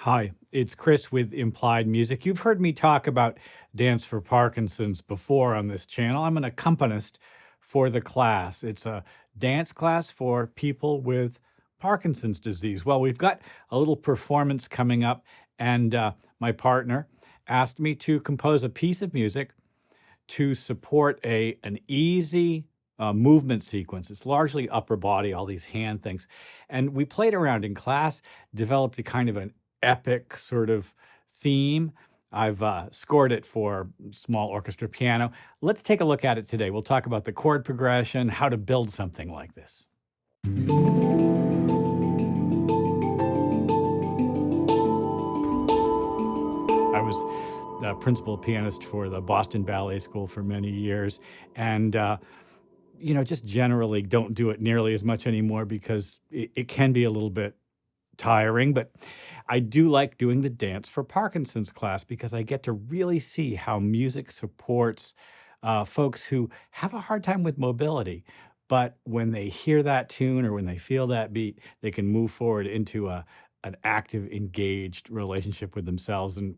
Hi, it's Chris with Implied Music. You've heard me talk about Dance for Parkinson's before on this channel. I'm an accompanist for the class. It's a dance class for people with Parkinson's disease. Well, we've got a little performance coming up, and my partner asked me to compose a piece of music to support an easy movement sequence. It's largely upper body, all these hand things. And we played around in class, developed a kind of an epic sort of theme. I've scored it for small orchestra piano. Let's take a look at it today. We'll talk about the chord progression, how to build something like this. I was the principal pianist for the Boston Ballet School for many years, and just generally don't do it nearly as much anymore because it can be a little bit tiring, but I do like doing the Dance for Parkinson's class because I get to really see how music supports folks who have a hard time with mobility. But when they hear that tune or when they feel that beat, they can move forward into an active, engaged relationship with themselves and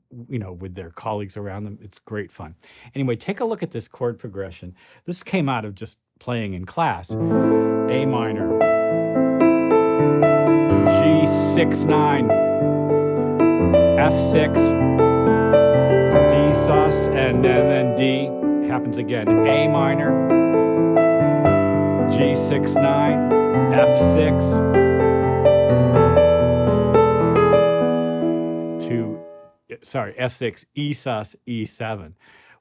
with their colleagues around them. It's great fun. Anyway, take a look at this chord progression. This came out of just playing in class. A minor, G6-9, F6, D sus, and then D happens again. A minor, G6-9, F6, F6, E sus, E7.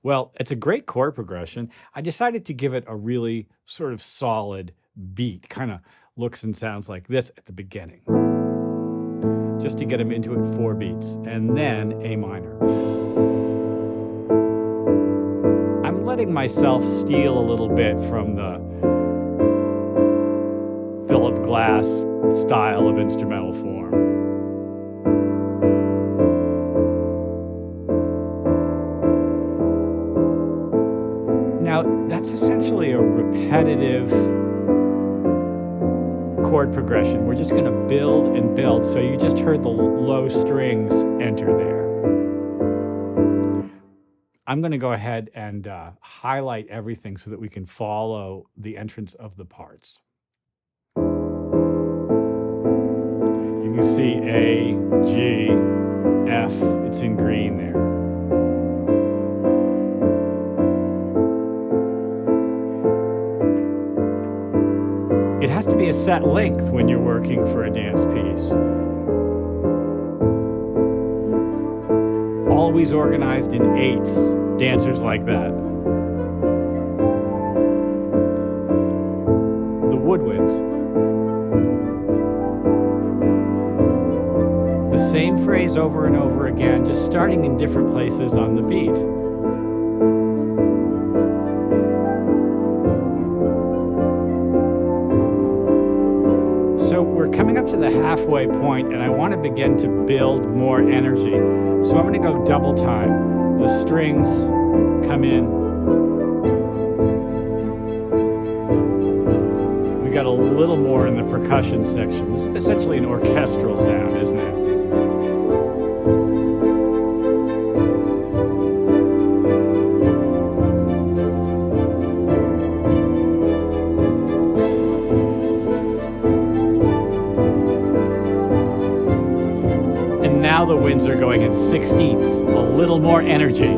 Well, it's a great chord progression. I decided to give it a really sort of solid beat, kind of looks and sounds like this at the beginning, just to get them into it 4 beats, and then A minor. I'm letting myself steal a little bit from the Philip Glass style of instrumental form. Now, that's essentially a repetitive chord progression. We're just going to build and build. So you just heard the low strings enter there. I'm going to go ahead and highlight everything so that we can follow the entrance of the parts. You can see A, G, F. It's in green there. It has to be a set length when you're working for a dance piece. Always organized in 8s, dancers like that. The woodwinds. The same phrase over and over again, just starting in different places on the beat. So we're coming up to the halfway point, and I want to begin to build more energy. So I'm going to go double time. The strings come in. We got a little more in the percussion section. This is essentially an orchestral sound, isn't it? Now the winds are going in 16ths, a little more energy.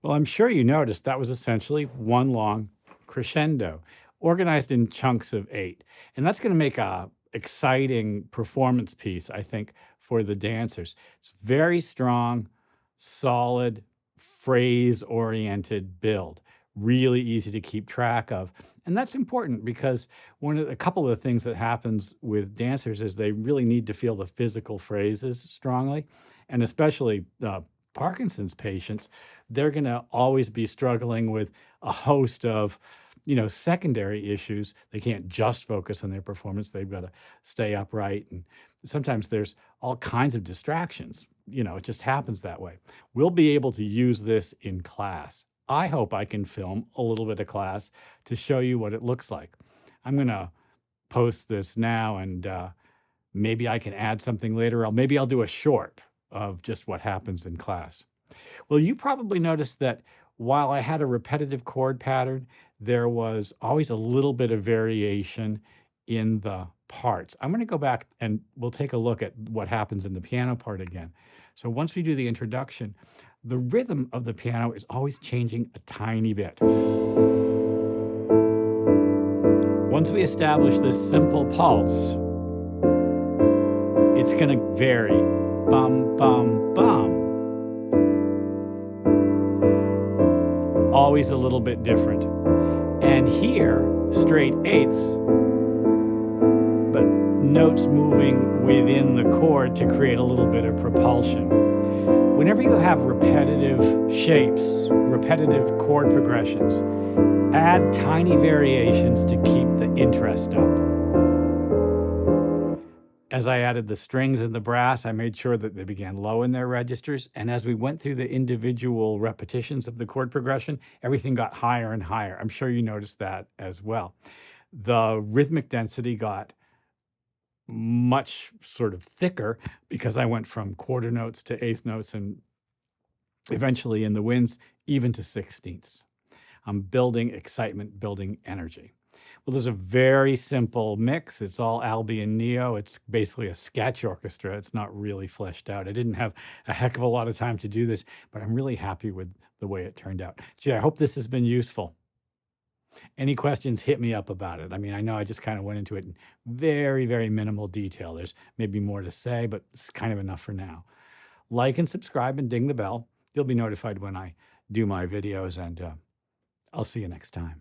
Well, I'm sure you noticed that was essentially one long crescendo, organized in chunks of 8. And that's going to make a exciting performance piece, I think, for the dancers. It's very strong, solid, phrase-oriented build, really easy to keep track of. And that's important because a couple of the things that happens with dancers is they really need to feel the physical phrases strongly, and especially Parkinson's patients, they're going to always be struggling with a host of secondary issues. They can't just focus on their performance. They've got to stay upright. And sometimes there's all kinds of distractions. It just happens that way. We'll be able to use this in class. I hope I can film a little bit of class to show you what it looks like. I'm going to post this now, and maybe I can add something later. Maybe I'll do a short of just what happens in class. Well, you probably noticed that while I had a repetitive chord pattern, there was always a little bit of variation in the parts. I'm going to go back and we'll take a look at what happens in the piano part again. So once we do the introduction, the rhythm of the piano is always changing a tiny bit. Once we establish this simple pulse, it's going to vary. Bum, bum, bum. Always a little bit different. And here, straight eighths, but notes moving within the chord to create a little bit of propulsion. Whenever you have repetitive shapes, repetitive chord progressions, add tiny variations to keep the interest up. As I added the strings and the brass, I made sure that they began low in their registers. And as we went through the individual repetitions of the chord progression, everything got higher and higher. I'm sure you noticed that as well. The rhythmic density got much sort of thicker because I went from quarter notes to eighth notes and eventually in the winds, even to sixteenths. I'm building excitement, building energy. Well, there's a very simple mix. It's all Albion Neo. It's basically a sketch orchestra. It's not really fleshed out. I didn't have a heck of a lot of time to do this, but I'm really happy with the way it turned out. Gee, I hope this has been useful. Any questions, hit me up about it. I mean, I know I just kind of went into it in very, very minimal detail. There's maybe more to say, but it's kind of enough for now. Like and subscribe and ding the bell. You'll be notified when I do my videos, and I'll see you next time.